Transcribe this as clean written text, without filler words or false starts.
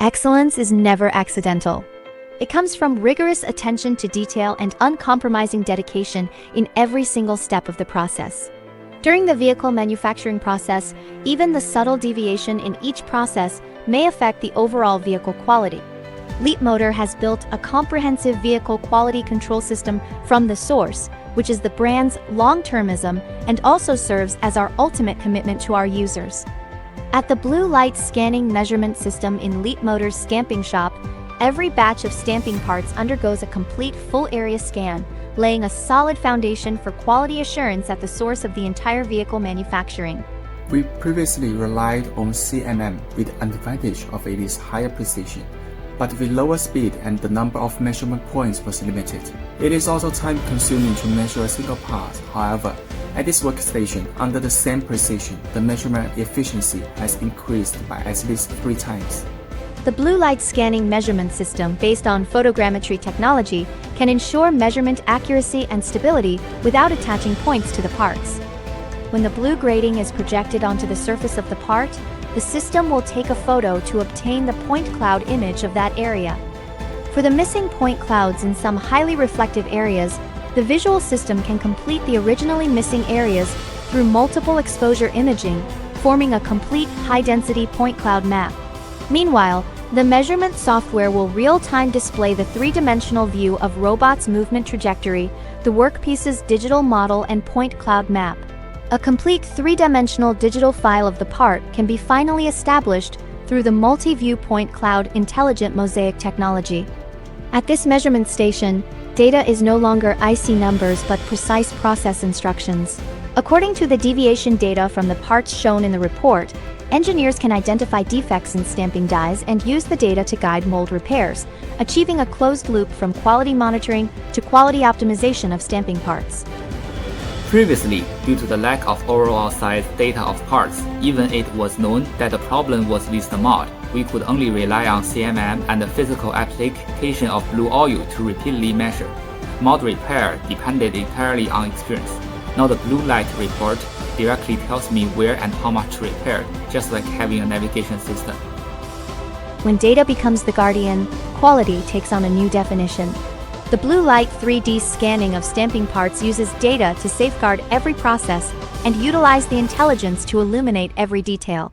Excellence is never accidental. It comes from rigorous attention to detail and uncompromising dedication in every single step of the process. During the vehicle manufacturing process, even the subtle deviation in each process may affect the overall vehicle quality. Leapmotor has built a comprehensive vehicle quality control system from the source, which is the brand's long-termism and also serves as our ultimate commitment to our users. At the Blue Light Scanning Measurement System in Leapmotor's stamping shop, every batch of stamping parts undergoes a complete full-area scan, laying a solid foundation for quality assurance at the source of the entire vehicle manufacturing. We previously relied on CMM with the advantage of its higher precision, but with lower speed and the number of measurement points was limited. It is also time-consuming to measure a single part. However, at this workstation, under the same precision, the measurement efficiency has increased by at least 3 times. The Blue Light Scanning Measurement System, based on photogrammetry technology, can ensure measurement accuracy and stability without attaching points to the parts. When the blue grating is projected onto the surface of the part, the system will take a photo to obtain the point cloud image of that area. For the missing point clouds in some highly reflective areas, the visual system can complete the originally missing areas through multiple exposure imaging, forming a complete high-density point cloud map. Meanwhile, the measurement software will real-time display the 3-dimensional view of robot's movement trajectory, the workpiece's digital model and point cloud map. A complete 3-dimensional digital file of the part can be finally established through the multi-view point cloud intelligent mosaic technology. At this measurement station, data is no longer IC numbers but precise process instructions. According to the deviation data from the parts shown in the report, engineers can identify defects in stamping dies and use the data to guide mold repairs, achieving a closed loop from quality monitoring to quality optimization of stamping parts. Previously, due to the lack of overall size data of parts, even it was known that the problem was with the mod, we could only rely on CMM and the physical application of blue oil to repeatedly measure. Mod repair depended entirely on experience. Now the blue light report directly tells me where and how much to repair, just like having a navigation system. When data becomes the guardian, quality takes on a new definition. The Blue Light 3D scanning of stamping parts uses data to safeguard every process and utilize the intelligence to illuminate every detail.